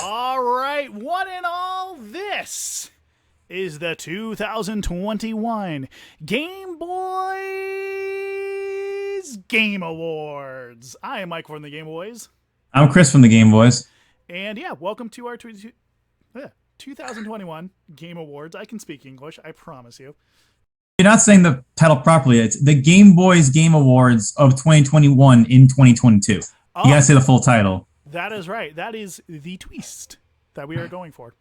All right, one and all, this is the 2021 Game Boys Game Awards. I am Mike from the Game Boys. I'm Chris from the Game Boys. And yeah, welcome to our 2021 Game Awards. I can speak English, I promise you. You're not saying the title properly. It's the Game Boys Game Awards of 2021 in 2022. Oh, you gotta say the full title. That is right. That is the twist that we are going for.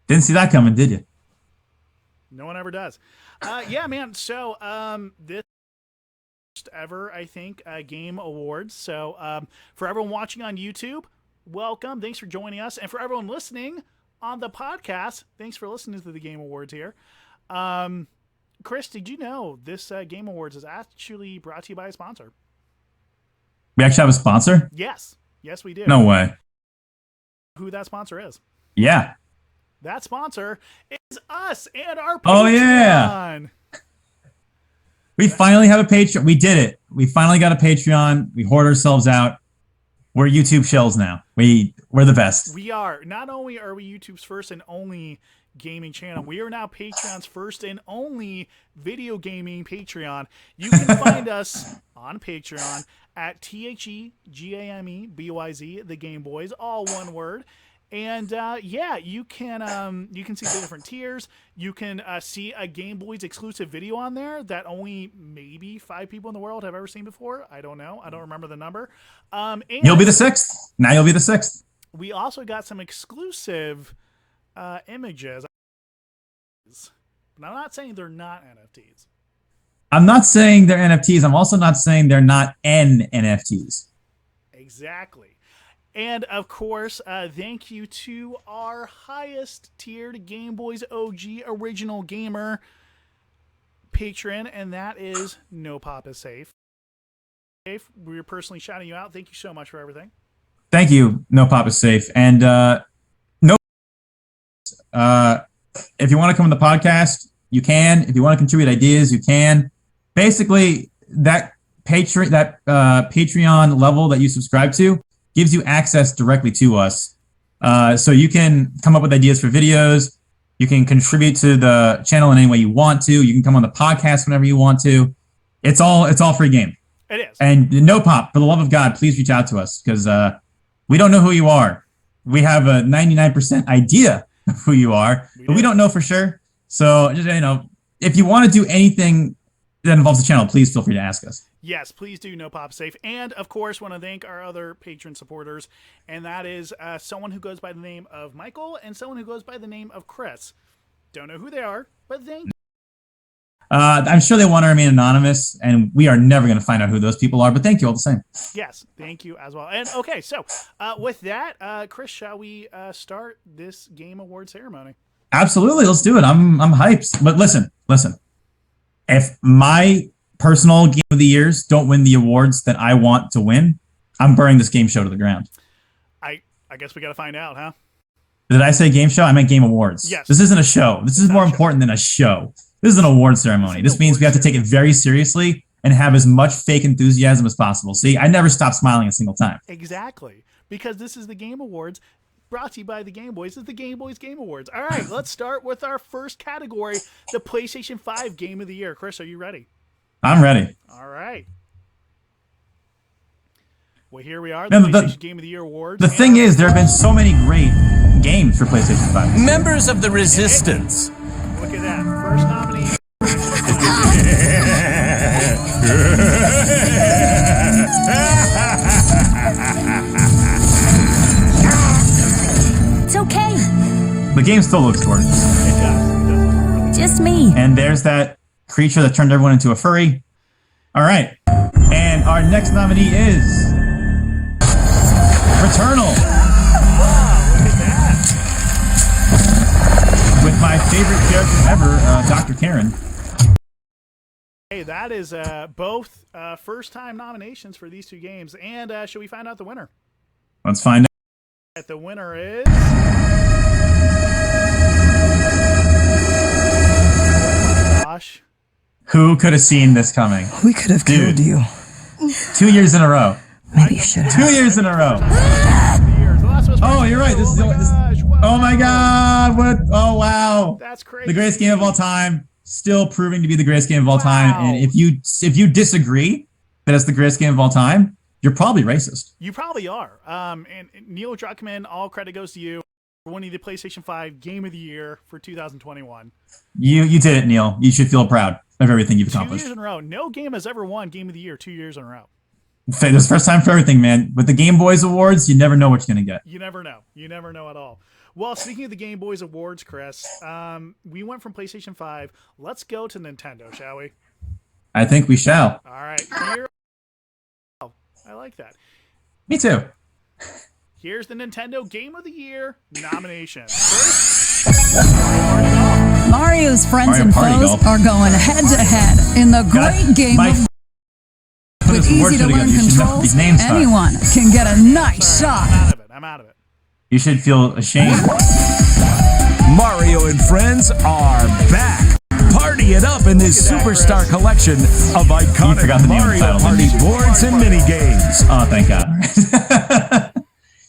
Didn't see that coming, did you? No one ever does. Yeah, man. So this first ever, I think, Game Awards. So for everyone watching on YouTube, welcome. Thanks for joining us. And for everyone listening on the podcast, thanks for listening to the Game Awards here. Chris, did you know this Game Awards is actually brought to you by a sponsor? We actually have a sponsor? Yes. Yes, we do. No way. Who that sponsor is? Yeah. That sponsor is us and our Patreon. Oh, yeah. We finally have a Patreon. We did it. We finally got a Patreon. We hoard ourselves out. We're YouTube shells now. We're the best. We are. Not only are we YouTube's first and only gaming channel, we are now Patreon's first and only video gaming Patreon. You can find us on Patreon at TheGameBoys, the Game Boys, all one word. And yeah, you can see the different tiers. You can see a Game Boys exclusive video on there that only maybe 5 people in the world have ever seen before. I don't know. I don't remember the number. And you'll be the 6th. Now you'll be the 6th. We also got some exclusive images. But I'm not saying they're not NFTs. I'm not saying they're NFTs. I'm also not saying they're not NFTs. Exactly. And of course, thank you to our highest tiered Game Boys OG Original Gamer patron, and that is No Pop is Safe. We're personally shouting you out. Thank you so much for everything. Thank you, No Pop is Safe. And if you want to come on the podcast, you can. If you want to contribute ideas, you can. Basically, that Patreon level that you subscribe to gives you access directly to us. So you can come up with ideas for videos. You can contribute to the channel in any way you want to. You can come on the podcast whenever you want to. It's all free game. It is. And No Pop, for the love of God, please reach out to us because we don't know who you are. We have a 99% idea of who you are, but we don't know for sure. So just, if you want to do anything that involves the channel, please feel free to ask us. Yes, please do. No Pop Safe. And of course, want to thank our other patron supporters, and that is someone who goes by the name of Michael and someone who goes by the name of Chris. Don't know who they are, but thank you. I'm sure they want to remain anonymous, and we are never going to find out who those people are, but thank you all the same. Yes, thank you as well. And okay, so with that, Chris, shall we start this Game Award ceremony? Absolutely, let's do it. I'm hyped. But listen. If my personal Game of the Years don't win the awards that I want to win, I'm burning this game show to the ground. I guess we got to find out, huh? Did I say game show? I meant Game Awards. Yes. This isn't a show. This is more important than a show. This is an award ceremony. This means we have to take it very seriously and have as much fake enthusiasm as possible. See, I never stop smiling a single time. Exactly. Because this is the Game Awards brought to you by the Game Boys. This is the Game Boys Game Awards. All right, let's start with our first category, the PlayStation 5 Game of the Year. Chris, are you ready? I'm ready. All right. Well, here we are, the PlayStation Game of the Year Awards. The thing is, there have been so many great games for PlayStation 5. Members of the Resistance. Look at that. First nominee. It's okay. The game still looks gorgeous. It does. Just me. And there's that creature that turned everyone into a furry. All right. And our next nominee is Returnal. Wow, look at that. With my favorite character ever, Dr. Karen. Hey, that is both first-time nominations for these two games. And should we find out the winner? Let's find out. The winner is... Gosh. Who could have seen this coming? We could have killed you. 2 years in a row. Maybe you should have. 2 years in a row. Well, Oh, you're right. This is oh my God! What? Oh wow! That's crazy. The greatest game of all time, still proving to be the greatest game of all time. And if you disagree that it's the greatest game of all time, you're probably racist. You probably are. And Neil Druckmann, all credit goes to you for winning the PlayStation 5 Game of the Year for 2021. You did it, Neil. You should feel proud of everything you've accomplished. 2 years in a row. No game has ever won Game of the Year 2 years in a row. This is the first time for everything, man. With the Game Boys Awards, you never know what you're going to get. You never know. You never know at all. Well, speaking of the Game Boys Awards, Chris, we went from PlayStation 5. Let's go to Nintendo, shall we? I think we shall. All right. I like that. Me too. Here's the Nintendo Game of the Year nomination. Mario's friends and foes are going head to head in the great game of with easy to learn controls. Anyone can get a nice shot. I'm out of it. You should feel ashamed. Mario and friends are back. Party it up in this superstar collection of iconic Mario Party boards and mini games. Oh, thank God.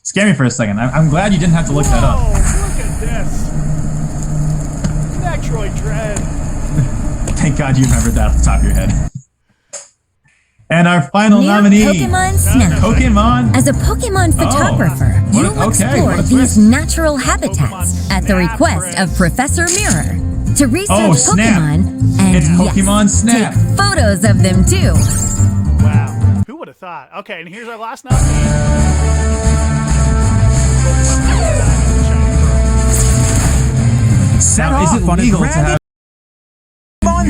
Scare me for a second. I'm glad you didn't have to look that up. Oh, look at this. Metroid Dread. Thank God you remembered that off the top of your head. And our final nominee, Pokemon Snap. Pokemon. As a Pokemon photographer, you will explore these natural habitats at the request of Professor Mirror to research Pokemon and it's Pokemon Snap. Take photos of them too. Wow, who would have thought? Okay, and here's our last nominee. Now, is it legal to have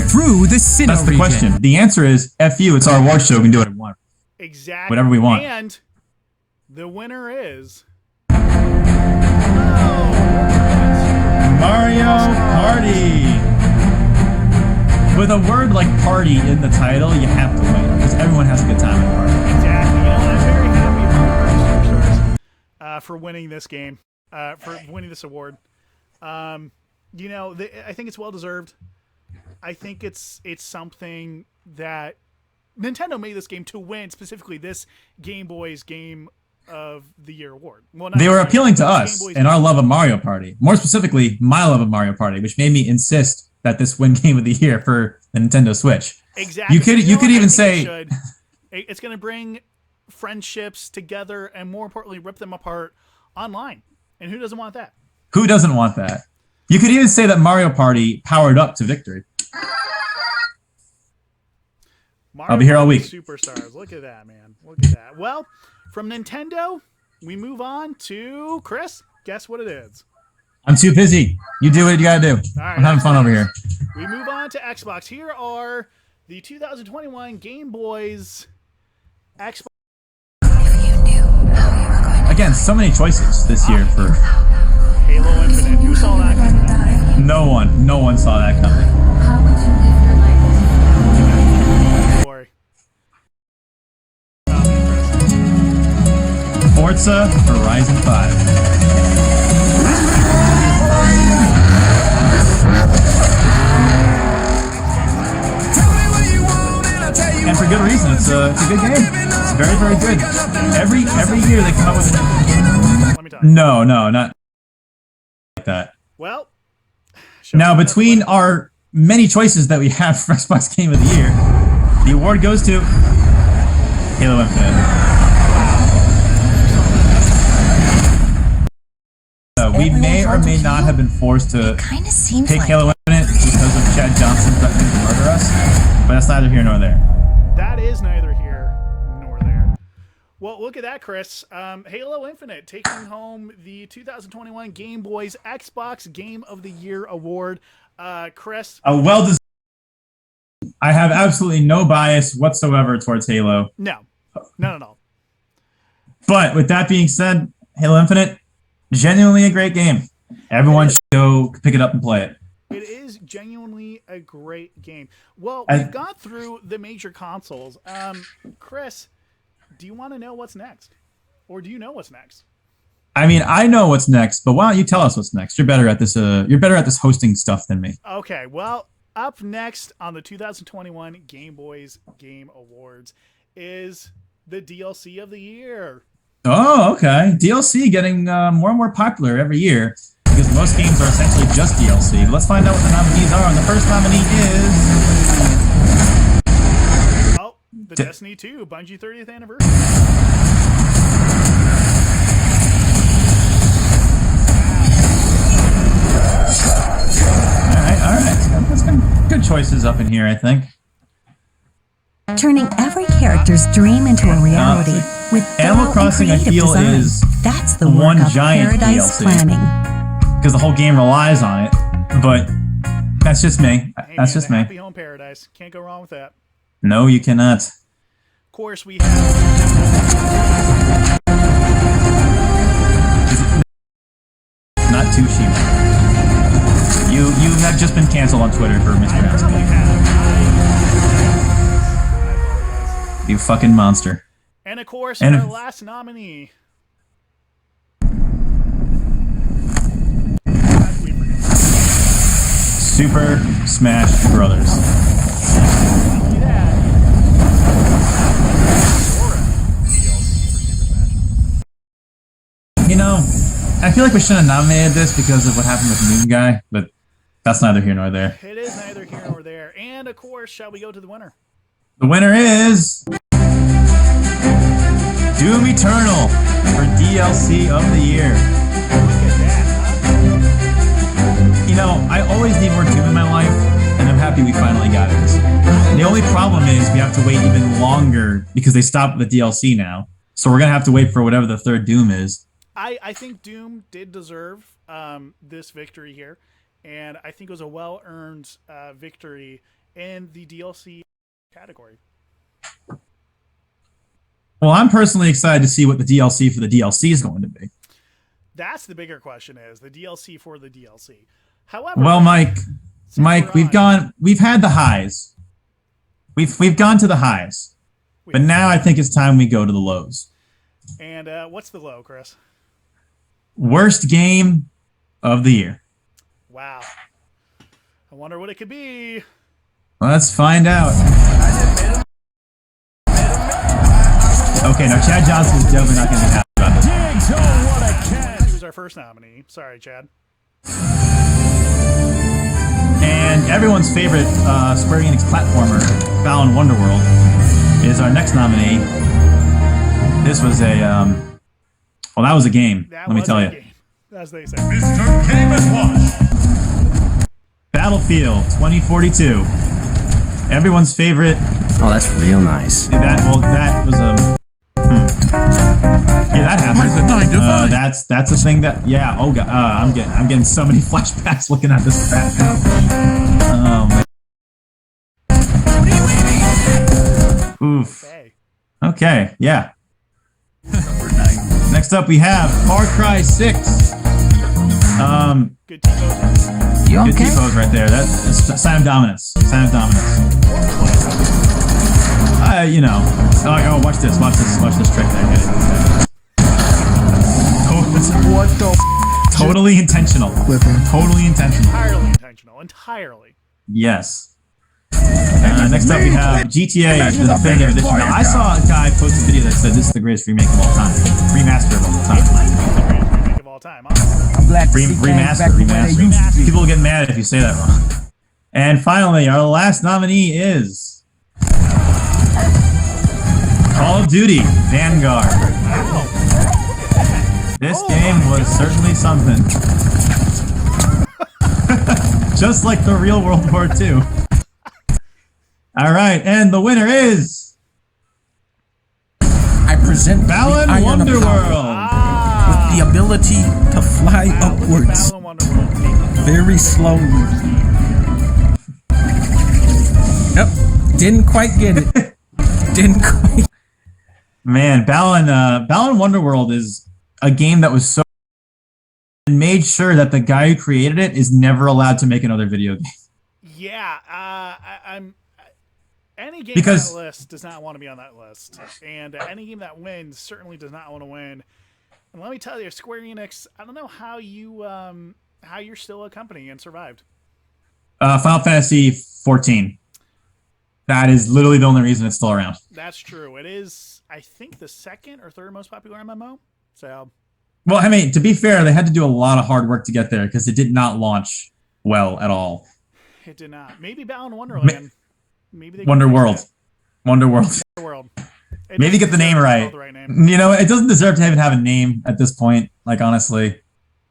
through the Sinnoh That's the question. The answer is F you. It's our award show. We can do what we want. Exactly. Whatever we want. And the winner is Mario Party. With a word like party in the title, you have to win because everyone has a good time at the party. Exactly. You know, I'm very happy for Superstars for winning this game, for winning this award. You know, I think it's well deserved. I think it's something that Nintendo made this game to win, specifically this Game Boy's Game of the Year award. Well, they were appealing to us and our love of Mario Party. More specifically, my love of Mario Party, which made me insist that this win Game of the Year for the Nintendo Switch. Exactly. You could even say it's going to bring friendships together and, more importantly, rip them apart online. And who doesn't want that? Who doesn't want that? You could even say that Mario Party powered up to victory. I'll be here all week. Superstars. Look at that, man. Look at that. Well, from Nintendo, we move on to Chris. Guess what it is? I'm too busy. You do what you gotta do. All right, I'm having fun over here. We move on to Xbox. Here are the 2021 Game Boys Xbox. Again, so many choices this year for Halo Infinite. Who saw that coming? No one saw that coming. Forza Horizon 5. And for good reason. It's a good game. It's very, very good. Every year they come out with a No, not like that. Well, now between our many choices that we have for Xbox Game of the Year, the award goes to Halo Infinite. We may or may not have been forced to pick Halo Infinite because of Chad Johnson threatening to murder us, but that's neither here nor there. That is neither here nor there. Well, look at that, Chris. Halo Infinite taking home the 2021 Game Boys Xbox Game of the Year award. Chris. Well deserved. I have absolutely no bias whatsoever towards Halo. No, none at all. But with that being said, Halo Infinite, genuinely a great game. Everyone should go pick it up and play it. It is genuinely a great game. Well, we've gone through the major consoles. Chris, do you want to know what's next? Or do you know what's next? I mean, I know what's next, but why don't you tell us what's next? You're better at this. You're better at this hosting stuff than me. Okay, well, up next on the 2021 Game Boys Game Awards is the DLC of the year. Oh, okay. DLC getting more and more popular every year because most games are essentially just DLC. Let's find out what the nominees are. And the first nominee is... Oh, the Destiny 2 Bungie 30th anniversary. All right. There's some good choices up in here, I think. Turning every character's dream into a reality with Animal Crossing, I feel, design. is That's the one work of giant Paradise DLC. planning. Because the whole game relies on it. But that's just me. Hey, That's man, just the me. Happy Home Paradise. Can't go wrong with that. No, you cannot. Of course, we have... Not Tushima. You have just been canceled on Twitter for Mr. I Asking. probably have. I apologize. You fucking monster. And of course, And- our last nominee. How did we forget? Super Smash Brothers. Not only that, Sora DLC for Super Smash. You know, I feel like we shouldn't have nominated this because of what happened with Moon Guy, but that's neither here nor there. It is neither here nor there. And of course, shall we go to the winner? The winner is Doom Eternal for DLC of the year. Look at that, huh? You know, I always need more Doom in my life, and I'm happy we finally got it. The only problem is we have to wait even longer because they stopped the DLC now. So we're going to have to wait for whatever the third Doom is. I think Doom did deserve this victory here, and I think it was a well-earned victory in the DLC category. Well, I'm personally excited to see what the DLC for the DLC is going to be. That's the bigger question: is the DLC for the DLC? However, Well, Mike, we've had the highs. We've gone to the highs, but now I think it's time we go to the lows. And what's the low, Chris? Worst game of the year. Wow. I wonder what it could be. Let's find out. Okay, now Chad Johnson is definitely not going to be happy about this. He was our first nominee. Sorry, Chad. And everyone's favorite Square Enix platformer, Balan Wonderworld, is our next nominee. This was a, well, that was a game. Let me tell you. Game, as they say. Mr. Game & Watch. Battlefield 2042. Everyone's favorite. Oh, that's real nice. That was a. Yeah, that happened. That's a thing that. Yeah. Oh god. I'm getting so many flashbacks looking at this crap. Oh man. Oof. Okay. Yeah. Next up, we have Far Cry 6. Good T-pose. You Good okay? T-pose right there. That's sign of dominance. Sign of dominance. You know. Oh, watch this. Watch this trick there. What the Totally intentional. Totally intentional. Entirely intentional. Entirely. Yes. Next up, we have GTA, the Definitive Edition. Now, I saw a guy post a video that said this is the greatest remake of all time. Remaster of all It time. might be the greatest remake of all time, honestly. I'm glad to see Remaster. People will get mad if you say that wrong. And finally, our last nominee is Call of Duty Vanguard. This game was certainly something. Just like the real World War II. All right, and the winner is I present Balan the Iron of Wonderworld. Power with the ability to fly upwards Balan Wonderworld. very slowly. Yep, didn't quite get it. Didn't quite. Man, Balan Wonderworld is a game that was so and made sure that the guy who created it is never allowed to make another video game. Yeah, I'm. Any game Because- on that list does not want to be on that list, and any game that wins certainly does not want to win. And let me tell you, Square Enix, I don't know how you're still a company and survived. Final Fantasy 14. That is literally the only reason it's still around. That's true. It is. I think, the second or third most popular MMO. So, well, I mean, to be fair, they had to do a lot of hard work to get there because it did not launch well at all. It did not. Maybe Balan Wonderland. Maybe they Wonder World. Maybe get the name right. You know, it doesn't deserve to even have a name at this point. Like, honestly,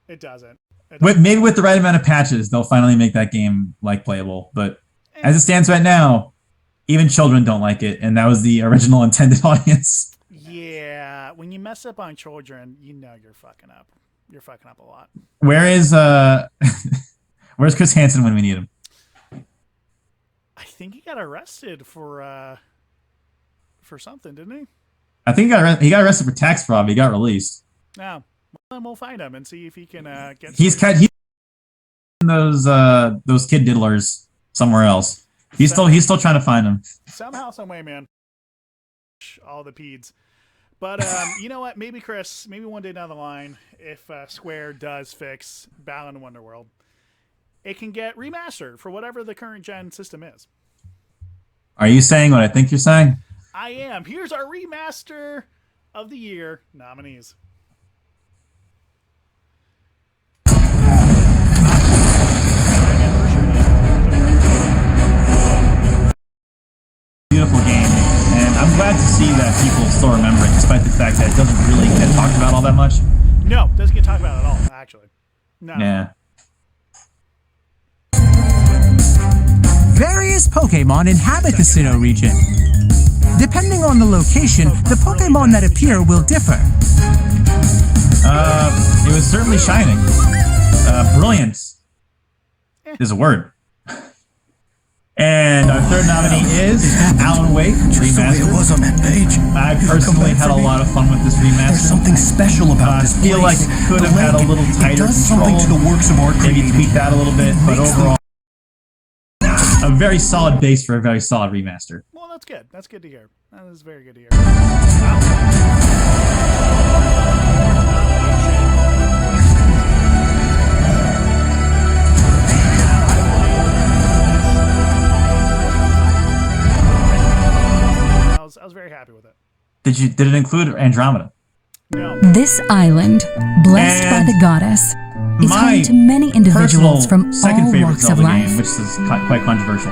it doesn't. Maybe with the right amount of patches, they'll finally make that game like playable. But as it stands right now, even children don't like it, and that was the original intended audience. Yeah, when you mess up on children, you know you're fucking up. You're fucking up a lot. Where's Chris Hansen when we need him? I think he got arrested for something, didn't he? I think he got arrested for tax fraud. He got released. No, well, then we'll find him and see if he can get. He's those kid diddlers somewhere else. He's still trying to find him. Somehow, some way, man. All the peds. But you know what? Maybe Chris, maybe one day down the line, if Square does fix Balan Wonderworld, it can get remastered for whatever the current gen system is. Are you saying what I think you're saying? I am. Here's our remaster of the year nominees. Beautiful game, and I'm glad to see that people still remember it, despite the fact that it doesn't really get talked about all that much. No, it doesn't get talked about at all, actually. No. Yeah. Various Pokemon inhabit the Sinnoh region. Depending on the location, the Pokemon that appear will differ. It was certainly shining. Brilliant is a word. And our third nominee is Alan Wake Remastered. It was on that page. I personally had a lot of fun with this remaster. There's something special about this I feel like it could have had a little tighter does control. something to the works of art. Maybe tweak that a little bit, but overall, a very solid base for a very solid remaster. Well, that's good. That's good to hear. That is very good to hear. I was very happy with it. Did it include Andromeda? No. This island, blessed by the goddess, is home to many individuals from all walks of life, game, which is quite controversial.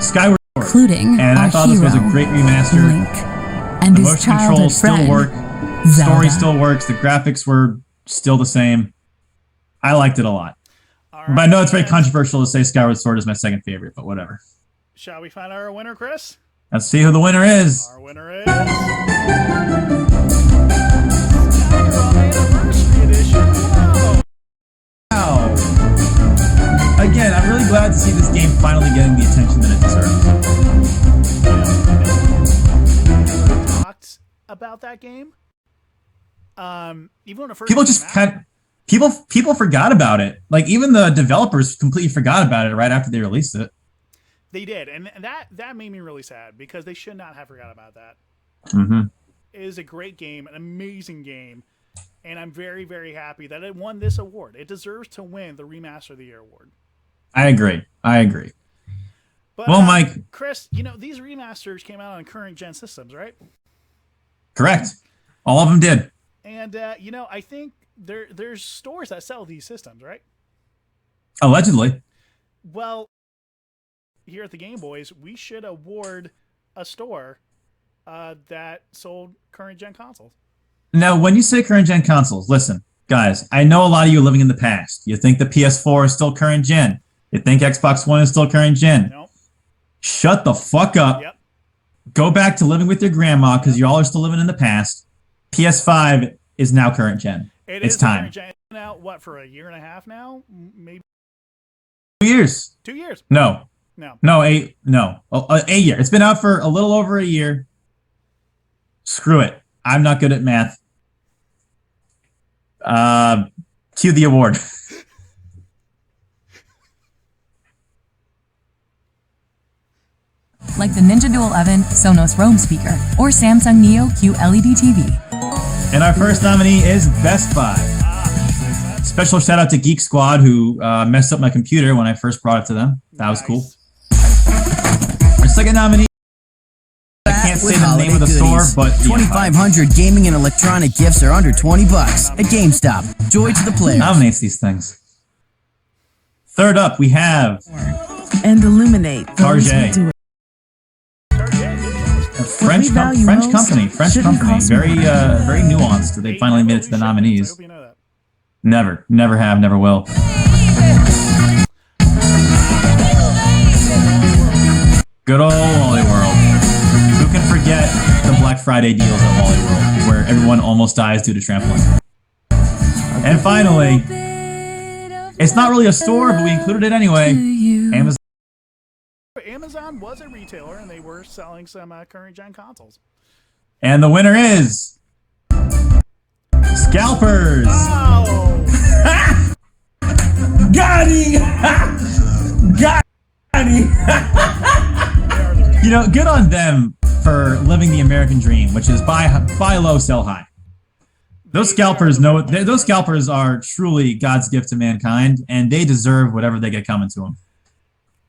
Skyward Sword, including and our I thought hero, this was a great remaster. Link, and his Motion control childhood still friend, work. Zelda. Story still works. The graphics were still the same. I liked it a lot. Right, but I know it's very controversial to say Skyward Sword is my second favorite, but whatever. Shall we find our winner, Chris? Let's see who the winner is. Our winner is Anniversary Edition. Wow. Again, I'm really glad to see this game finally getting the attention that it deserves. Talked about that game. Even when it first people just people forgot about it. Like even the developers completely forgot about it right after they released it. They did, and that made me really sad because they should not have forgot about that. Mm-hmm. It is a great game, an amazing game, and I'm very, very happy that it won this award. It deserves to win the Remaster of the Year award. I agree. But, well, Mike, Chris, you know these remasters came out on current gen systems, right? Correct. All of them did. And you know, I think there's stores that sell these systems, right? Allegedly. Well, here at the Game Boys, we should award a store that sold current gen consoles. Now, when you say current gen consoles, listen, guys, I know a lot of you are living in the past. You think the PS4 is still current gen. You think Xbox One is still current gen. Nope. Shut the fuck up. Yep. Go back to living with your grandma because you all are still living in the past. PS5 is now current gen. It's time. Current gen. It's been out, what, for a year and a half now? Maybe 2 years. 2 years. No. No. A year. It's been out for a little over a year. Screw it. I'm not good at math. Cue the award. Like the Ninja Dual Oven, Sonos Roam Speaker, or Samsung Neo QLED TV. And our first nominee is Best Buy. Special shout out to Geek Squad who messed up my computer when I first brought it to them. That was cool. Our second nominee, can't say the name of the store, but 2,500 gaming and electronic gifts are under $20 at GameStop. Joy to the players. Nominates these things. Third up, we have and illuminate Target. A French company. Very very nuanced. They finally made it to the nominees. Never have, never will. Good old Wally World. Who can forget the Black Friday deals at Wally World, where everyone almost dies due to trampling? And finally, it's not really a store, but we included it anyway. Amazon was a retailer, and they were selling some current gen consoles. And the winner is Scalpers. Oh! Got him! Got him! You know, good on them for living the American dream, which is buy low, sell high. Those scalpers know. Those scalpers are truly God's gift to mankind, and they deserve whatever they get coming to them.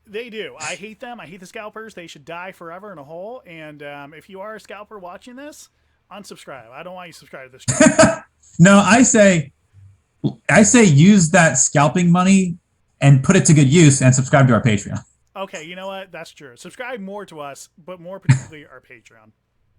They do. I hate them. I hate the scalpers. They should die forever in a hole. And if you are a scalper watching this, unsubscribe. I don't want you to subscribe to this channel. No, I say use that scalping money and put it to good use and subscribe to our Patreon. Okay, you know what? That's true. Subscribe more to us, but more particularly our Patreon.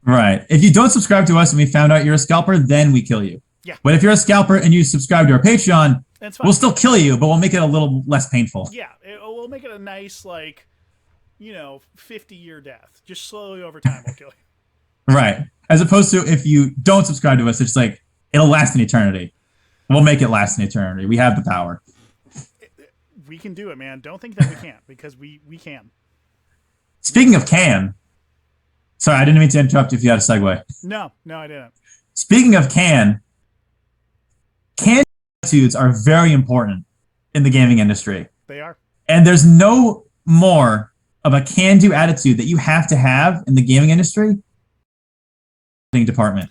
Right. If you don't subscribe to us and we found out you're a scalper, then we kill you. Yeah. But if you're a scalper and you subscribe to our Patreon, we'll still kill you, but we'll make it a little less painful. Yeah, we'll make it a nice, 50-year death. Just slowly over time, we'll kill you. Right. As opposed to if you don't subscribe to us, it's like, it'll last an eternity. We'll make it last an eternity. We have the power. We can do it, man. Don't think that we can't, because we can. Speaking of can, sorry, I didn't mean to interrupt you if you had a segue. No, I didn't. Speaking of can attitudes are very important in the gaming industry. They are. And there's no more of a can-do attitude that you have to have in the gaming industry department.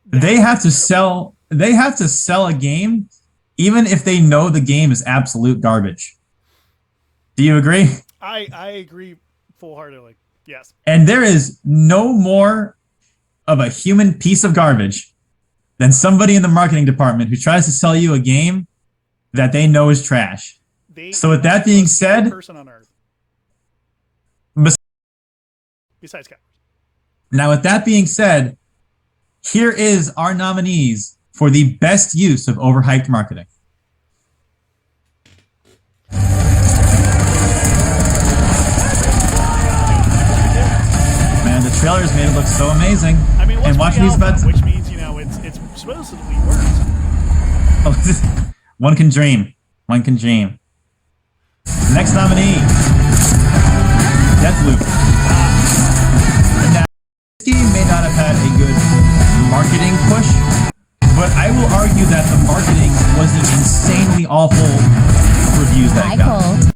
They have to sell a game even if they know the game is absolute garbage. Do you agree? I agree full-heartedly. Yes. And there is no more of a human piece of garbage than somebody in the marketing department who tries to sell you a game that they know is trash. So with that being said, person on earth. Besides Scalpers. Now with that being said, here is our nominees for the best use of overhyped marketing. Man, the trailers made it look so amazing. I mean, and watching these bets, which means it's supposedly worse. Oh, one can dream. One can dream. Next nominee, Deathloop. Now, this game may not have had a good marketing push, but I will argue that the marketing was the insanely awful reviews that it got.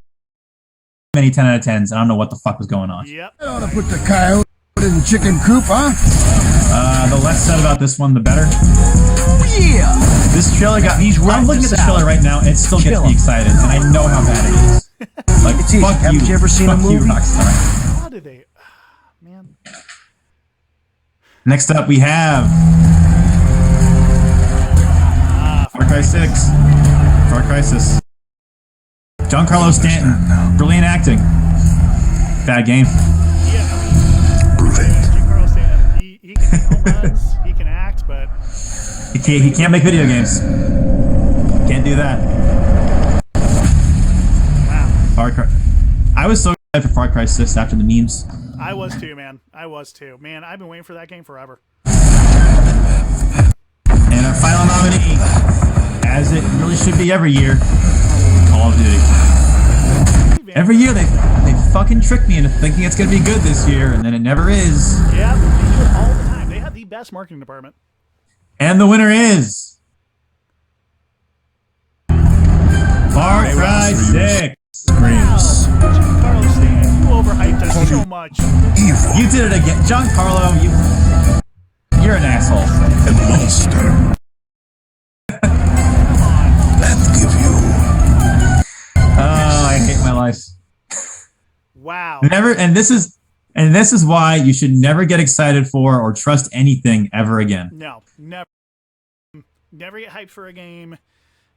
Many 10 out of 10s, and I don't know what the fuck was going on. Yep. I ought to put the coyote in the chicken coop, huh? The less said about this one, the better. Oh, yeah! This trailer got me. I'm looking at the trailer right now, and it still gets me excited, and I know how bad it is. Like, fuck you. Haven't you ever seen a movie? Rockstar. How did they... man. Next up, we have Far Cry 6. Far Cry 6. Giancarlo Stanton. Brilliant acting. Bad game. Yeah, I mean, Giancarlo Stanton, he can hit home runs, he can act, but... He can't make video games. Can't do that. Wow. Far Cry. I was so excited for Far Cry 6 after the memes. I was too, man. Man, I've been waiting for that game forever. And our final nominee, as it really should be every year, Call of Duty. Every year they fucking trick me into thinking it's going to be good this year, and then it never is. Yeah, they do it all the time. They have the best marketing department. And the winner is Far Cry 6. Screams. Giancarlo Stanton, you overhyped us so much. Evil. You did it again. Giancarlo, you're an asshole. A monster. Let's give you. Oh, I hate my life. Wow. Never, and this is And this is why you should never get excited for or trust anything ever again. No, never. Never get hyped for a game.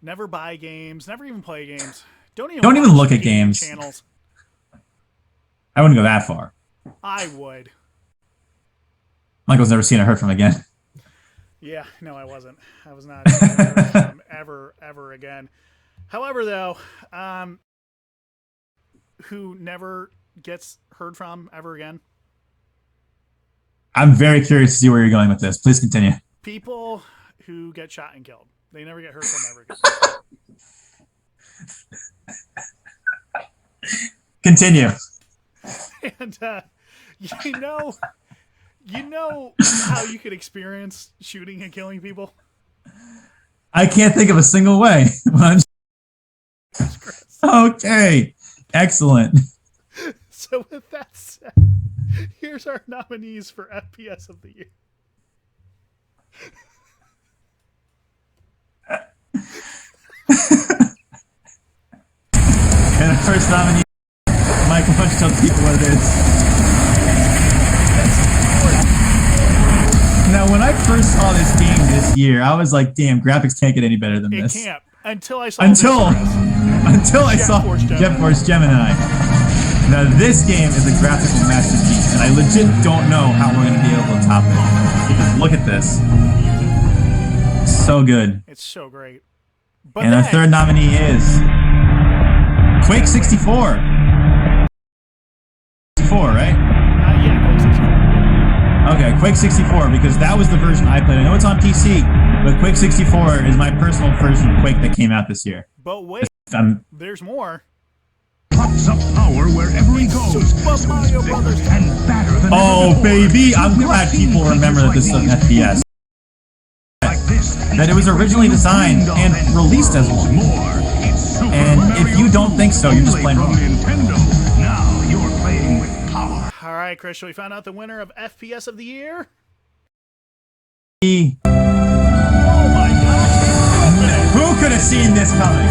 Never buy games. Never even play games. Don't even look at games. Channels. I wouldn't go that far. I would. Michael's never seen or heard from again. Yeah, no, I wasn't. I was not heard from ever again. However, though, who never gets heard from ever again? I'm very curious to see where you're going with this. Please continue. People who get shot and killed. They never get heard from ever again. Continue. And you know how you could experience shooting and killing people? I can't think of a single way. Okay. Excellent. So with that said, here's our nominees for FPS of the year. And our first nominee, Michael, why don't you tell people what it is? Now, when I first saw this game this year, I was like, damn, graphics can't get any better than this. It can't. Until I saw I saw Jet Force Gemini. Now, this game is a graphical masterpiece, and I legit don't know how we're going to be able to top it. Because look at this. So good. It's so great. But and our third nominee is Quake 64. 64, right? Yeah, Quake 64. Okay, Quake 64, because that was the version I played. I know it's on PC, but Quake 64 is my personal version of Quake that came out this year. But wait, there's more. Pops up power wherever he goes. Super Mario Brothers And better than oh, baby! I'm glad people remember that this is an FPS. That it was originally designed and released as one. And if you don't think so, you're just playing wrong. Now you're playing with power. All right, Chris, shall we find out the winner of FPS of the year? Oh my God! Who could have seen this coming?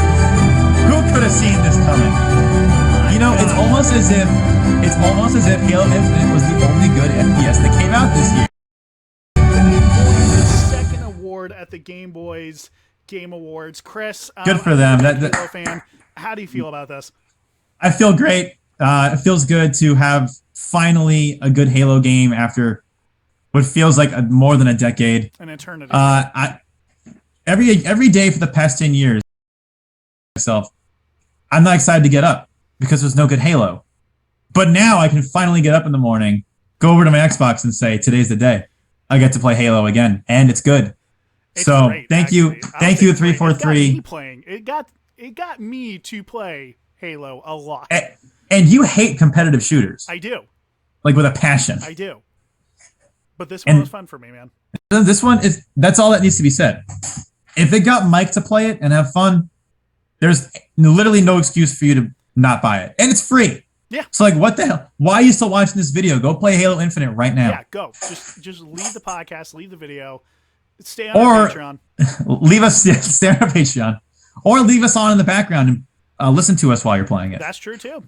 Who could have seen this coming? You know, it's almost as if Halo Infinite was the only good FPS that came out this year. Second award at the Game Boys Game Awards. Chris, good for them. Halo fan. How do you feel about this? I feel great. It feels good to have finally a good Halo game after what feels like more than a decade. An eternity. Every day for the past 10 years, I'm not excited to get up because there's no good Halo. But now I can finally get up in the morning, go over to my Xbox and say, today's the day. I get to play Halo again, and it's good. It's so great, thank you 343. It got me to play Halo a lot. And you hate competitive shooters. I do. Like with a passion. I do. But this one was fun for me, man. This one that's all that needs to be said. If it got Mike to play it and have fun, there's literally no excuse for you to not buy it. And it's free. Yeah. So like, what the hell? Why are you still watching this video? Go play Halo Infinite right now. Yeah, go. Just leave the podcast, leave the video, stay on our Patreon. Stay on our Patreon. Or leave us on in the background and listen to us while you're playing it. That's true too.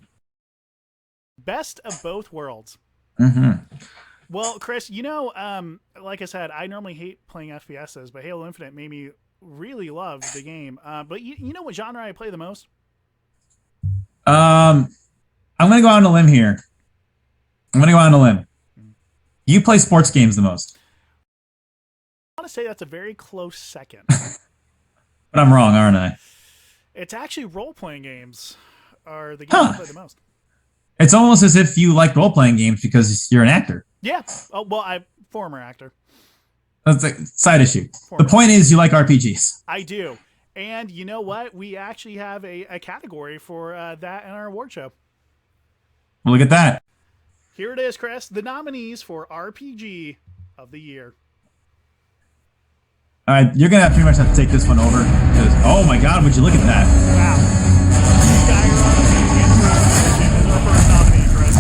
Best of both worlds. Mm-hmm. Well, Chris, like I said, I normally hate playing FPSs, but Halo Infinite made me really love the game. But you know what genre I play the most? I'm going to go on a limb here. You play sports games the most. I want to say that's a very close second. But I'm wrong, aren't I? It's actually role-playing games are the games I play the most. It's almost as if you like role-playing games because you're an actor. Yeah. Oh, well, I'm former actor. That's a side issue. The point is you like RPGs. I do. And you know what? We actually have a category for that in our award show. Well, look at that. Here it is, Chris. The nominees for RPG of the year. All right, you're going to pretty much have to take this one over. Because, oh my God, would you look at that? Wow. Skyrim is our first nominee, Chris.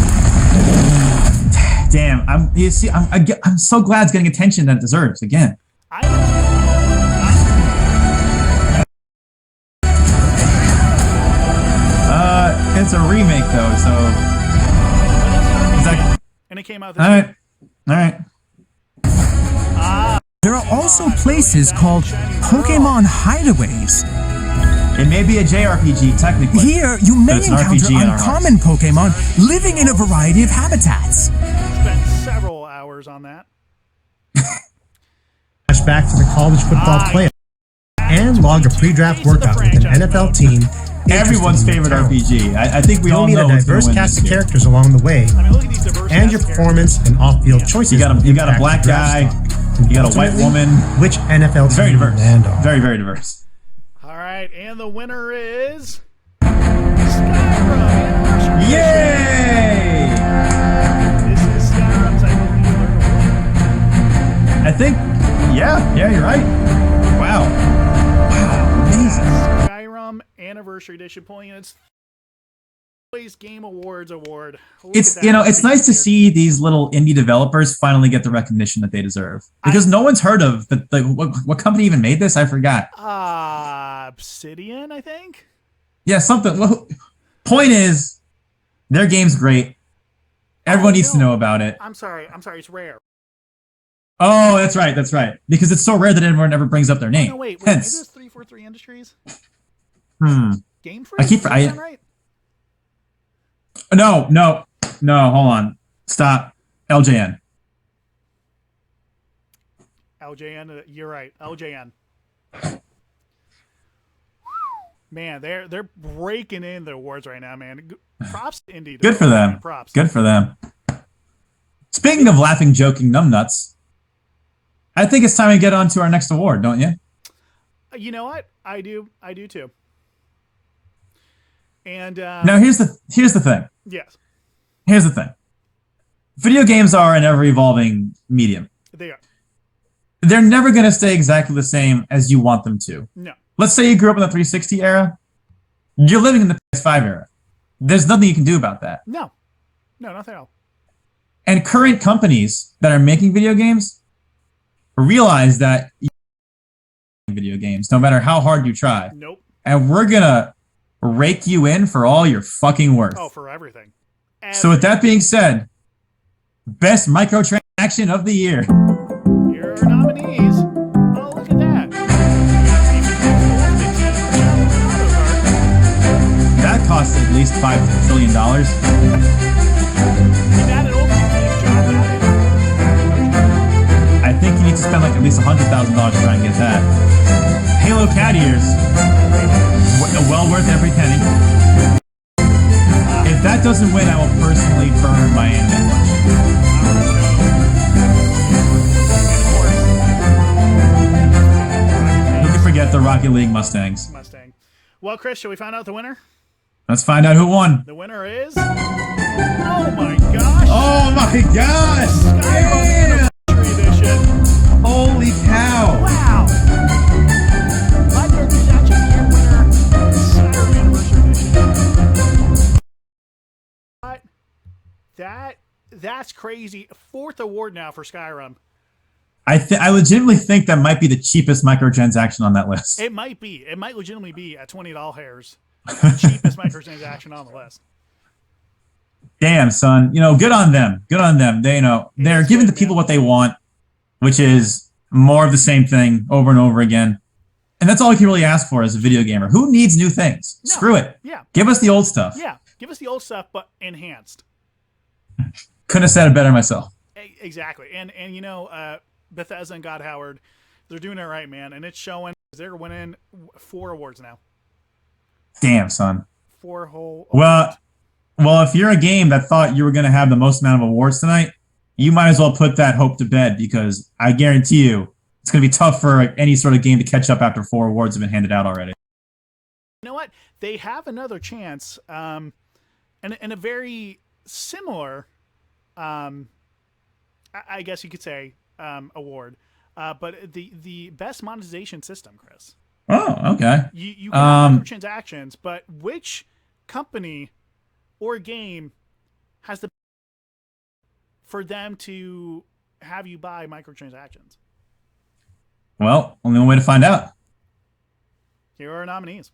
Damn, I'm so glad it's getting attention that it deserves again. It's a remake though, so and it came out. All right. All right. There are also places called Pokemon Hideaways. It may be a JRPG technically. Here, you may encounter uncommon Pokemon living in a variety of habitats. Spent several hours on that. Flashback to the college football playoff and log a pre-draft workout with an NFL team. Everyone's favorite RPG. I think we all know. You'll need a diverse cast of characters along the way, and your performance and off-field choices. You got a black guy. You got a white woman. Which NFL team? Very diverse. Very, very diverse. All right, and the winner is Skyrim. Yay! This is Skyrim's I think. Yeah, you're right. Wow, amazing. Skyrim Anniversary Edition, pulling in its Boiz Game Awards award. It's it's nice to see these little indie developers finally get the recognition that they deserve, because no one's heard of what company even made this. I forgot. Obsidian, I think. Yeah, something. Well, point is, their game's great. Everyone needs to know about it. I'm sorry. It's rare. Oh, that's right. Because it's so rare that everyone ever brings up their name. Oh, no, wait. Hence. Maybe it's 343 Industries. Game Freak? I keep. Right? No. Hold on. Stop. LJN. LJN. You're right. LJN. Man, they're breaking in the awards right now, man. Props to Indie. Good for them. Props. Good for them. Speaking of laughing, joking numbnuts, I think it's time to get on to our next award, don't you? You know what? I do too. And now here's the thing. Yes. Here's the thing. Video games are an ever-evolving medium. They are. They're never going to stay exactly the same as you want them to. No. Let's say you grew up in the 360 era. You're living in the PS5 era. There's nothing you can do about that. No, nothing else. And current companies that are making video games realize that video games, no matter how hard you try. Nope. And we're going to rake you in for all your fucking worth. Oh, for everything. So with that being said, best microtransaction of the year. Here are nominees. Oh, look at that. That cost at least $5 trillion. I think you need to spend like at least $100,000 to try and get that. Halo Cat Ears. Well worth every penny. If that doesn't win, I will personally burn my anime collection. Who can forget the Rocket League Mustangs? Well, Chris, shall we find out the winner? Let's find out who won. The winner is... Oh my gosh! Oh my gosh! Skyrim Anniversary Edition. Holy cow! Wow! Microtransaction year winner, Skyrim Anniversary Edition. That's crazy. 4th award now for Skyrim. I legitimately think that might be the cheapest microtransaction on that list. It might be. It might legitimately be at $20 hairs. Cheapest microtransaction on the list. Damn, son. Good on them. Good on them. They're giving the people what they want, which is more of the same thing over and over again. And that's all you can really ask for as a video gamer. Who needs new things? No. Screw it. Yeah. Give us the old stuff. Yeah. Give us the old stuff, but enhanced. Couldn't have said it better myself. Exactly. And Bethesda and God Howard, they're doing it right, man. And it's showing. They're winning 4 awards now. Damn, son. 4 whole awards. Well, if you're a game that thought you were going to have the most amount of awards tonight, you might as well put that hope to bed, because I guarantee you it's going to be tough for any sort of game to catch up after 4 awards have been handed out already. You know what? They have another chance, and a very similar, I guess you could say, award, but the best monetization system, Chris. Oh, okay. You can have transactions, but which company or game has the for them to have you buy microtransactions? Well, only one way to find out. Here are our nominees.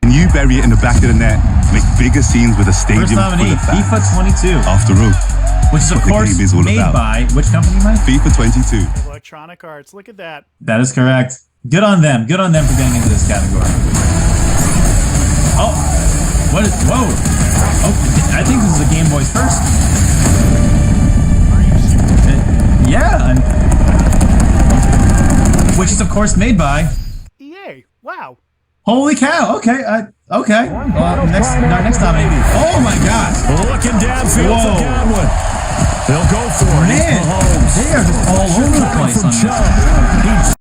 You bury it in the back of the net, make bigger scenes with a stadium First nominee, full of fans. FIFA 22. After all, which is, of what the course, game is all made about. by which company, Mike? FIFA 22. Electronic Arts. Look at that. That is correct. Good on them. Good on them for getting into this category. Oh, what is? Whoa! Oh, I think this is a Game Boy's first. Yeah, which is of course made by EA. Wow. Holy cow! Okay, okay. Next nominee. Oh my God! Looking downfield for Godwin. They'll go for it. Man, they are just all over the place on this.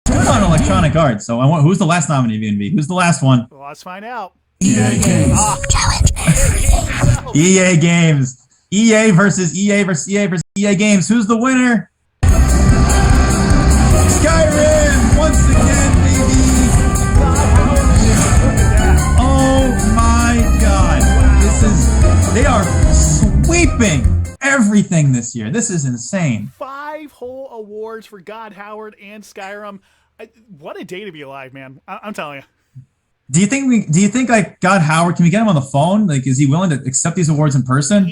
Good on Electronic Arts. So who's the last nominee going to be? Who's the last one? Well, let's find out. EA Games. EA Games. EA versus EA versus EA versus EA Games. Who's the winner? Skyrim once again, baby. Oh my God! They are sweeping everything this year. This is insane. 5 whole awards for God Howard and Skyrim. What a day to be alive, man! I'm telling you. Do you think like God Howard? Can we get him on the phone? Like, is he willing to accept these awards in person,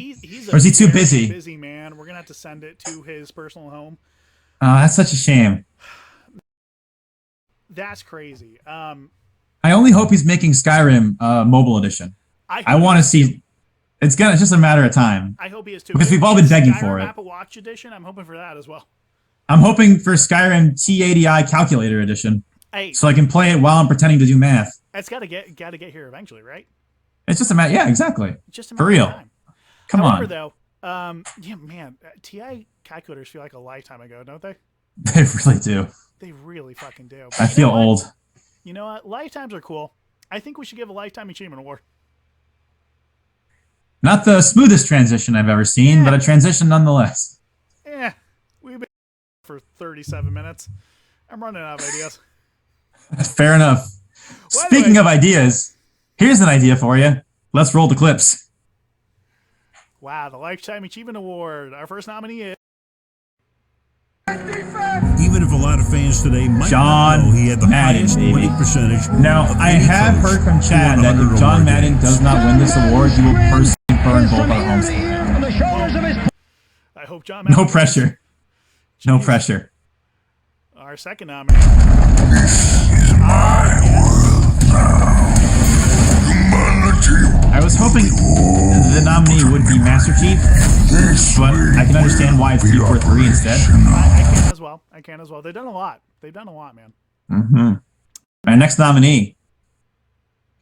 or is he too busy? Busy man. We're gonna have to send it to his personal home. That's such a shame. That's crazy. I only hope he's making Skyrim mobile edition. I want to see. It's just a matter of time. I hope he is too. Because we've all been begging for it. Apple Watch edition. I'm hoping for that as well. I'm hoping for Skyrim T80i calculator edition. Hey, so I can play it while I'm pretending to do math. It's gotta get here eventually, right? It's just a matter. Yeah, exactly. Just a for real. Time. Come However, on. Though, yeah, man, TI calculators feel like a lifetime ago, don't they? They really do. They really fucking do. I feel old. You know what? Lifetimes are cool. I think we should give a Lifetime Achievement Award. Not the smoothest transition I've ever seen, but a transition nonetheless. Yeah, we've been for 37 minutes. I'm running out of ideas. Fair enough. Well, Speaking of ideas, here's an idea for you. Let's roll the clips. Wow, the Lifetime Achievement Award. Our first nominee is... Even if a lot of fans today might John not know he had the Madden, highest winning percentage. Now, I have heard from Chad that if John Madden does not win this award, he will personally burn both our homes. I hope John Madden... No pressure. No pressure. Our second nominee. I was hoping the nominee would be Master Chief, but I can understand why it's 343 instead. I can as well. They've done a lot. Man. Mm-hmm. Our next nominee.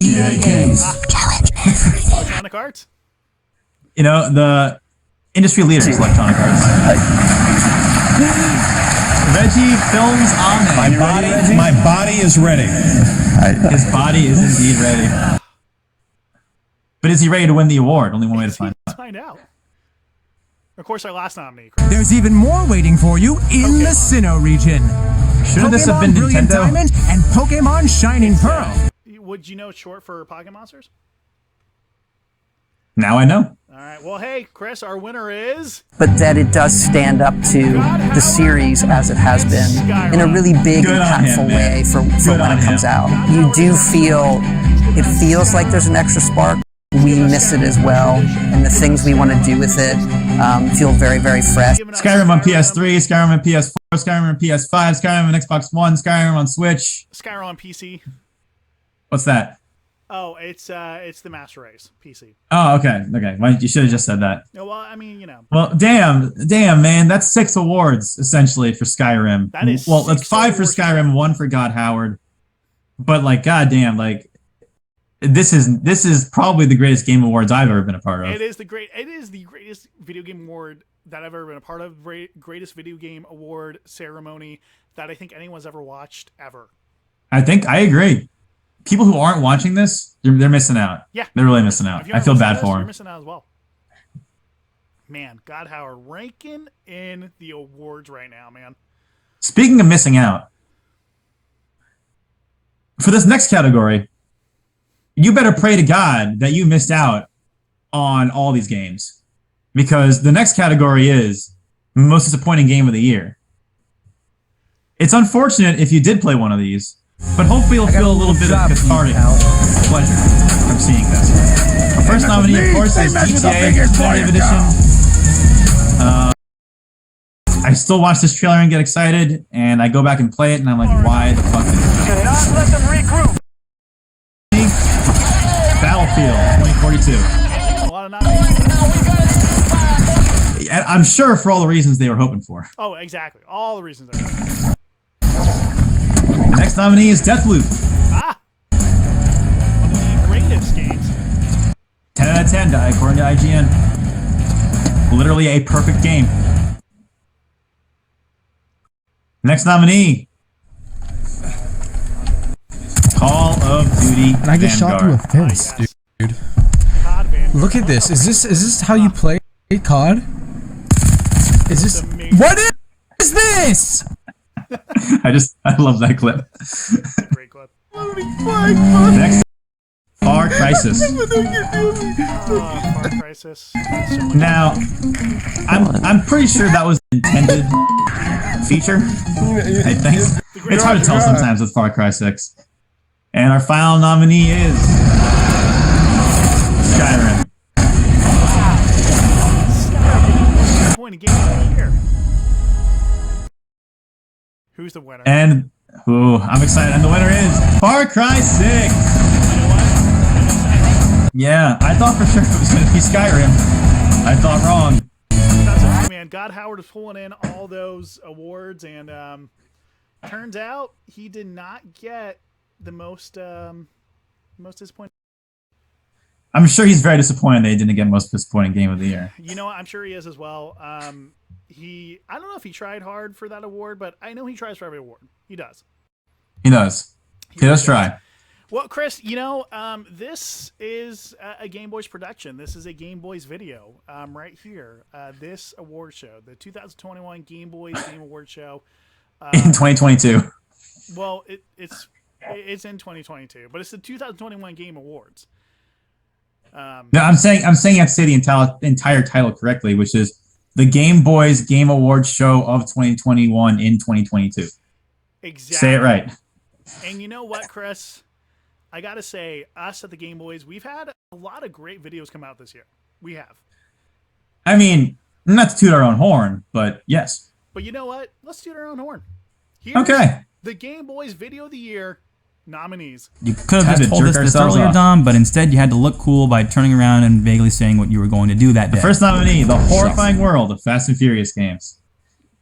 EA Games. Electronic Arts. You know, the industry leader is Electronic Arts. Reggie Films on My body is ready. His body is indeed ready. But is he ready to win the award? Only one way to find out. Let's find out. Of course, our last nominee. There's even more waiting for you in the Sinnoh region. Shouldn't this have been Brilliant Nintendo? Diamond and Pokemon Shining Pearl. Would you know it's short for Pocket Monsters? Now I know. All right. Well, hey, Chris, our winner is... But that it does stand up to the series as it has been in a really big, impactful way for when it comes out. You do feel... It feels like there's an extra spark. We miss it as well, and the things we want to do with it feel very, very fresh. Skyrim on PS3, Skyrim on PS4, Skyrim on PS5, Skyrim on Xbox One, Skyrim on Switch. Skyrim on PC. What's that? Oh, it's the Master Race PC. Oh, okay. Well, you should have just said that. Well, I mean, you know. Well, damn, man. That's 6 awards essentially for Skyrim. That is that's 5 for Skyrim, 1 for God Howard. But like, goddamn, like. This is probably the greatest game awards I've ever been a part of. It is the greatest video game award that I've ever been a part of. Greatest video game award ceremony that I think anyone's ever watched ever. I agree. People who aren't watching this, they're missing out. Yeah, they're really missing out. I feel bad for them. You're missing out as well. Man, God Howard ranking in the awards right now, man. Speaking of missing out, for this next category, you better pray to God that you missed out on all these games, because the next category is most disappointing game of the year. It's unfortunate if you did play one of these, but hopefully you'll feel a little bit of cathartic pleasure from seeing this. first nominee, of course, is GTA Definitive Edition. I still watch this trailer and get excited, and I go back and play it, and I'm like, why the fuck did Cannot let them regroup. Battlefield 2042. A lot of nominees. I'm sure for all the reasons they were hoping for. Oh, exactly. All the reasons. The next nominee is Deathloop. Ah! One of the greatest games. 10 out of 10, according to IGN. Literally a perfect game. Next nominee. Call of Duty And I get shot through a fence, dude. Look at this. Is this how you play COD? Is this what is this? I love that clip. Great clip. Next, Far Crisis. Far Crisis. Now, I'm pretty sure that was an intended feature. I think it's hard to tell sometimes with Far Cry 6. And our final nominee is Skyrim. Point of game of the year. Who's the winner? And I'm excited. And the winner is Far Cry 6. You know what? Yeah, I thought for sure it was going to be Skyrim. I thought wrong. That's okay, man. God Howard is pulling in all those awards, and turns out he did not get the most disappointing. I'm sure he's very disappointed they didn't get most disappointing game of the year. You know what? I'm sure he is as well. I don't know if he tried hard for that award, but I know he tries for every award. He does. He does. He does try. Well, Chris, this is a Game Boys production. This is a Game Boys video right here. This award show, the 2021 Game Boys Game Award Show. In 2022. Well, it's in 2022, but it's the 2021 Game Awards. No, I'm saying you have to say the entire title correctly, which is the Game Boys Game Awards Show of 2021 in 2022. Exactly. Say it right. And you know what, Chris? I gotta say, us at the Game Boys, we've had a lot of great videos come out this year. We have. I mean, not to toot our own horn, but yes. But you know what? Let's toot our own horn. Here's the Game Boys Video of the Year nominees. You could have just told us this earlier, Dom, but instead you had to look cool by turning around and vaguely saying what you were going to do that day. The first nominee, The Horrifying World of Fast and Furious games.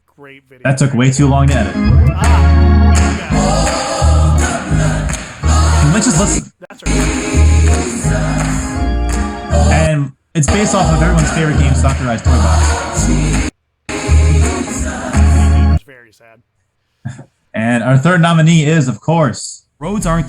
Great video. That took way too long to edit. Let's just listen. That's right. And it's based off of everyone's favorite game, Sakurai's Toy Box. It was very sad. And our third nominee is, of course, roads aren't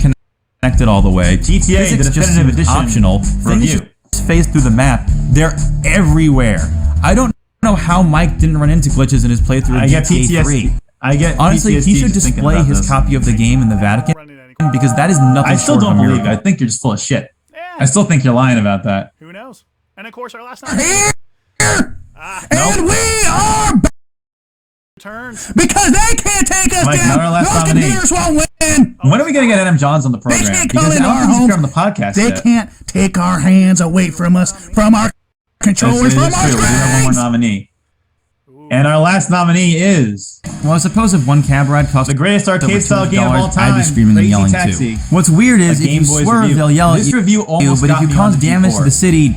connected all the way. GTA, the Definitive Edition, optional. review. Phase through the map. They're everywhere. I don't know how Mike didn't run into glitches in his playthrough of GTA 3. Honestly, PTSD he should display his copy of the game in the Vatican because that is nothing. I still don't believe it. I think you're just full of shit. Yeah. I still think you're lying about that. Who knows? And of course, our last nominee. And we are turns because they can't take us Mike, down. not our last nominee. Won't win. When are we going to get Adam Johns on the program? They can't Because come I in don't our think he's homes. here on the podcast They yet. can't take our hands away from us, from our controllers, from our We do have one more nominee. And our last nominee is... Well, I suppose if one cab ride costs the greatest arcade-style game of all time, I'd be screaming and Crazy yelling Taxi. too. What's weird is if you swerve, review. they'll yell at This you. review almost But if got you me cause on the damage to G4. the city,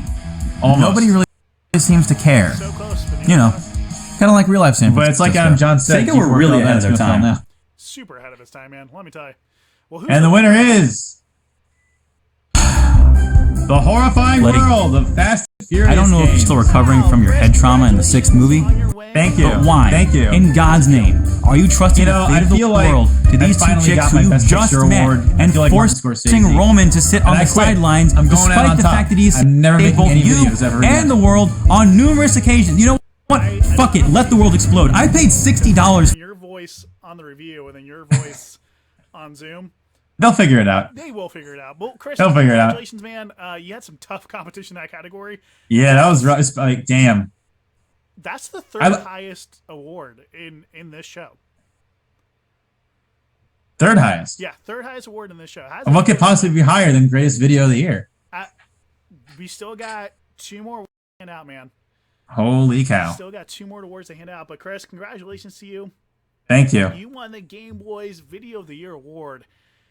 Almost. nobody really seems to care. So close, You know, kind of like real life San Francisco. But it's like Adam John said. Sega were really ahead of their time. Now. super ahead of his time, man. Let me tell you. Well, And the winner is... The Horrifying World of Fast and Furious I don't know if you're still recovering from your head trauma in the 6th movie. Thank you. But why? Thank you. In God's name, are you trusting the fate of the world to these two chicks who you just met and forcing Roman to sit on the sidelines despite the fact that he's saved both you and the world on numerous occasions? You know what? Fuck it. Let the world explode. I paid $60. Your voice on the review and then your voice on Zoom. They'll figure it out. They will figure it out. Well, Chris, they'll figure it out. Congratulations, man. You had some tough competition in that category. Yeah, that was rough. It's like, damn. That's the third highest award in this show. Third highest? Yeah, third highest award in this show. And what could possibly be higher than greatest video of the year? we still got 2 more to hand out, man. Holy cow. Still got 2 more awards to hand out. But Chris, congratulations to you. Thank you. You won the Game Boys Video of the Year award.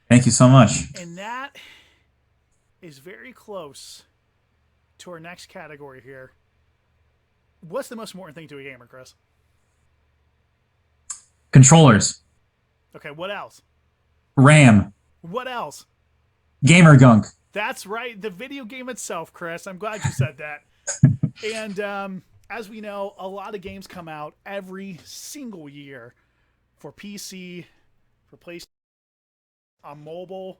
Thank you so much. And that is very close to our next category here. What's the most important thing to a gamer, Chris? Controllers. Okay, what else? RAM. What else? Gamer gunk. That's right, the video game itself, Chris. I'm glad you said that. And as we know, a lot of games come out every single year for PC, for PlayStation, on mobile,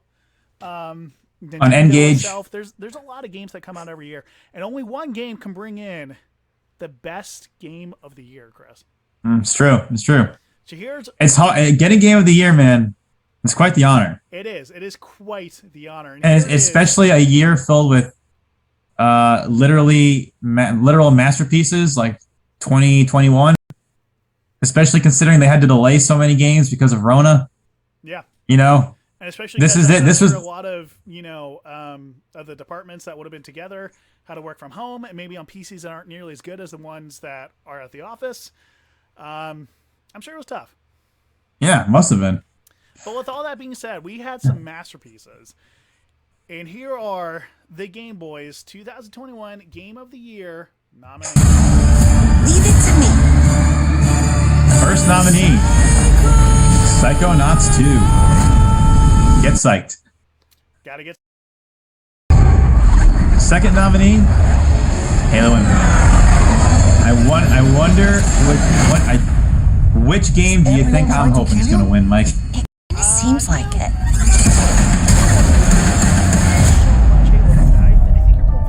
on N-Gage. Itself. There's a lot of games that come out every year, and only one game can bring in the best game of the year, Chris. It's true. It's true. So it's hard. Getting game of the year, man. It's quite the honor. It is. It is quite the honor, and especially a year filled with literal masterpieces like 2021. Especially considering they had to delay so many games because of Rona. Yeah. You know. And especially this is it. This was a lot of of the departments that would have been together, how to work from home, and maybe on PCs that aren't nearly as good as the ones that are at the office. I'm sure it was tough. Yeah, must have been. But with all that being said, we had some masterpieces. And here are the Game Boys 2021 Game of the Year nominees. Leave it to me. First nominee, Psychonauts 2. Get psyched. Gotta get. Second nominee, Halo Infinite. I wonder which game do you think I'm hoping is going to win, Mike? It seems like it.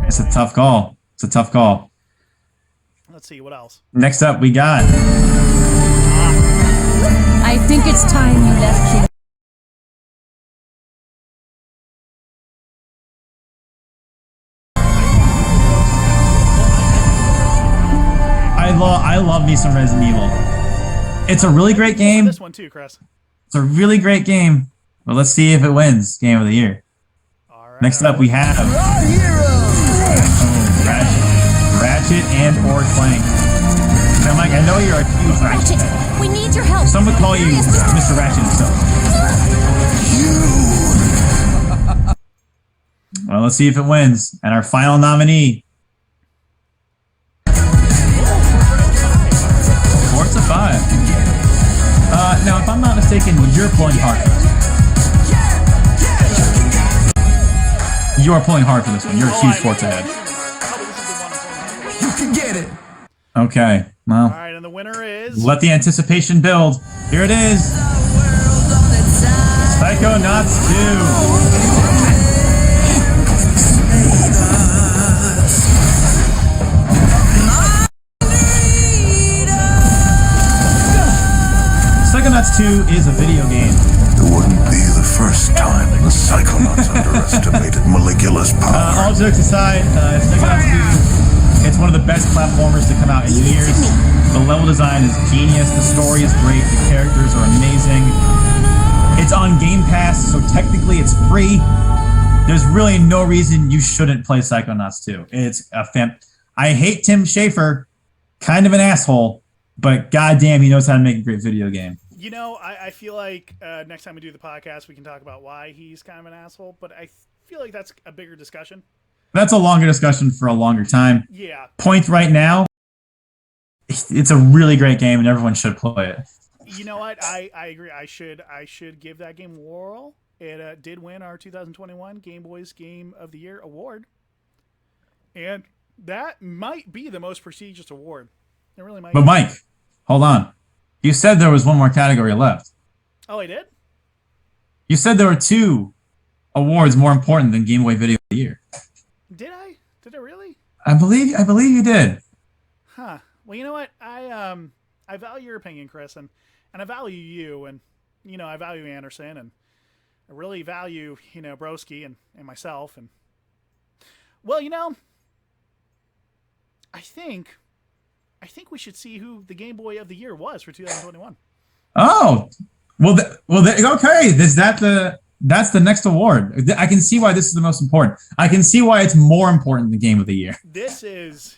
It's a tough call. It's a tough call. Let's see, what else? Next up, we got... I think it's time you left King. I love me some Resident Evil. It's a really great game. This one too, Chris. It's a really great game. But let's see if it wins Game of the Year. Right, next up, we have Ratchet and or Clank. Now, Mike, I know you're a huge Ratchet fan. We need your help. Some would call you Mr. Ratchet himself. Well, let's see if it wins. And our final nominee, Forza 5. Now, if I'm not mistaken, you're pulling hard. You are pulling hard for this one. You're a huge Forza head. You can get it. Okay, well. All right, and the winner is... Let the anticipation build. Here it is. Psychonauts 2. Psychonauts 2 is a video game. It wouldn't be the first time the Psychonauts underestimated Maligula's power. All jokes aside, Psychonauts 2, it's one of the best platformers to come out in years. The level design is genius, the story is great, the characters are amazing. It's on Game Pass, so technically it's free. There's really no reason you shouldn't play Psychonauts 2. It's a I hate Tim Schafer, kind of an asshole, but goddamn, he knows how to make a great video game. You know, I feel like next time we do the podcast, we can talk about why he's kind of an asshole, but I feel like that's a bigger discussion. That's a longer discussion for a longer time. Yeah. Point right now, it's a really great game and everyone should play it. You know what? I agree. I should give that game a whirl. It did win our 2021 Game Boys Game of the Year award. And that might be the most prestigious award. It really might. But Mike, hold on. You said there was one more category left. Oh, I did? You said there were 2 awards more important than Game Boy Video of the Year. Did I? Did I really? I believe you did. Huh. Well, you know what? I value your opinion, Chris, and I value you, and I value Anderson, and I really value Broski and myself, and well, I think we should see who the Game Boy of the Year was for 2021. Oh, well, okay. Is that the That's the next award. I can see why this is the most important. I can see why it's more important than Game of the Year. This is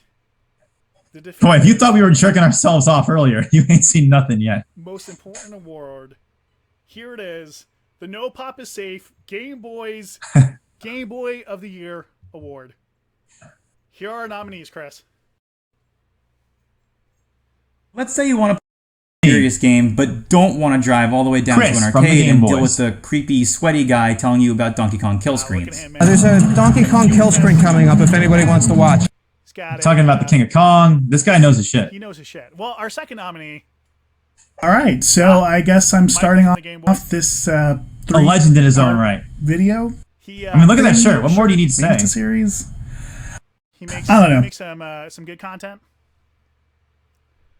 the Boy, if you thought we were jerking ourselves off earlier, you ain't seen nothing yet. Most important award. Here it is. The No Pop is Safe Game Boy's Game Boy of the Year Award. Here are our nominees, Chris. Let's say you want to play a serious game, but don't want to drive all the way down to an arcade and deal with the creepy, sweaty guy telling you about Donkey Kong kill screens. There's a Donkey Kong kill screen coming up if anybody wants to watch. Talking about the King of Kong. This guy knows his shit. He knows his shit. Well, our second nominee. All right, so I guess I'm starting off this a legend in his own right video. I mean, look at that shirt. What more do you need to say? Series. He makes, I don't know. He makes some good content.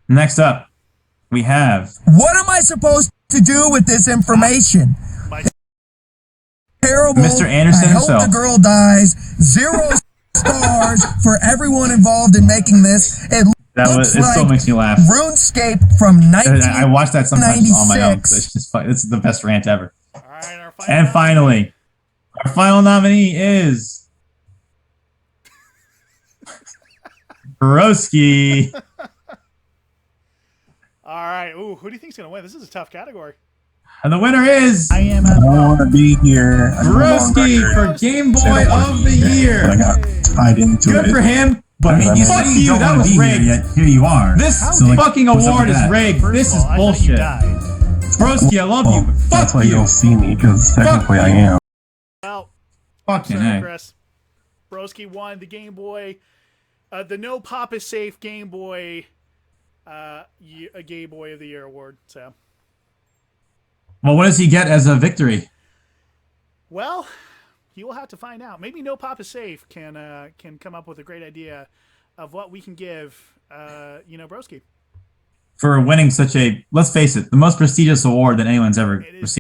Next up, we have. What am I supposed to do with this information? Terrible. Mr. Anderson I hope himself. the girl dies. 0 stars for everyone involved in making this. It still makes me laugh. RuneScape from 1996. I watch that sometimes on my own. It's just fun. This is the best rant ever. All right, and finally, our final nominee is Broski. All right. Ooh, who do you think's gonna win? This is a tough category. And the winner is I want to be here. Broski for Game Boy of the Year. I got tied into it. Good for him. But you fuck said you don't want to be here, yet here you are. This fucking award is rigged. This is bullshit. Broski, I love you, but fuck That's why you. you don't see me, because technically I am. Well, fucking sorry, Chris. Broski won the Game Boy, the No Pop is Safe Game Boy, a Game Boy of the Year award. So, well, what does he get as a victory? Well, you will have to find out. Maybe No Pop is Safe can come up with a great idea of what we can give, Broski. For winning such a, let's face it, the most prestigious award that anyone's ever received.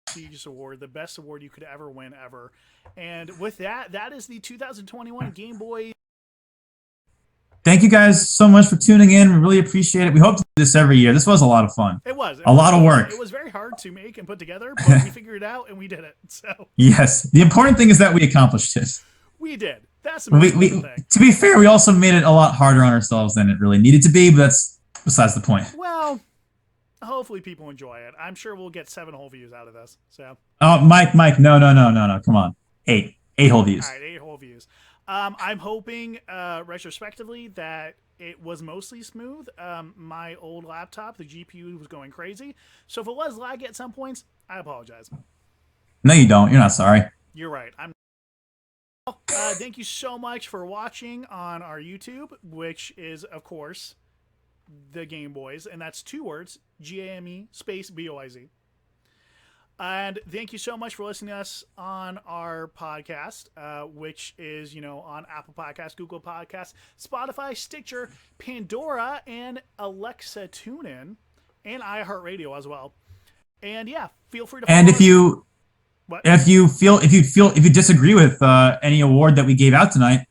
Prestigious award, the best award you could ever win ever. And with that, that is the 2021 Game Boy. Thank you guys so much for tuning in. We really appreciate it. We hope to do this every year. This was a lot of fun. It was. A lot of work. It was very hard to make and put together, but we figured it out and we did it. So yes. The important thing is that we accomplished it. We did. That's the most important thing. To be fair, we also made it a lot harder on ourselves than it really needed to be, but that's besides the point. Well, hopefully people enjoy it. I'm sure we'll get 7 whole views out of this. So. Oh, Mike, no. Come on. 8 whole views. All right, 8 whole views. I'm hoping, retrospectively, that it was mostly smooth. My old laptop, the GPU was going crazy. So if it was lag at some points, I apologize. No, you don't. You're not sorry. You're right. Thank you so much for watching on our YouTube, which is, of course, the Game Boys, and that's 2 words, GAME space BOIZ. And thank you so much for listening to us on our podcast, which is, on Apple Podcasts, Google Podcasts, Spotify, Stitcher, Pandora, and Alexa TuneIn, and iHeartRadio as well. And yeah, feel free to follow And us. if you disagree with any award that we gave out tonight,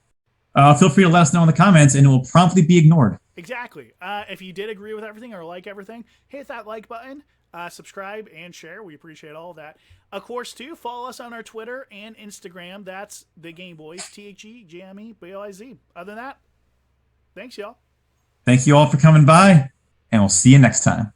feel free to let us know in the comments, and it will promptly be ignored. Exactly. If you did agree with everything or like everything, hit that like button, subscribe, and share. We appreciate all of that. Of course, too, follow us on our Twitter and Instagram. That's the Game Boys, THEGAMEBOIZ. Other than that, thanks, y'all. Thank you all for coming by, and we'll see you next time.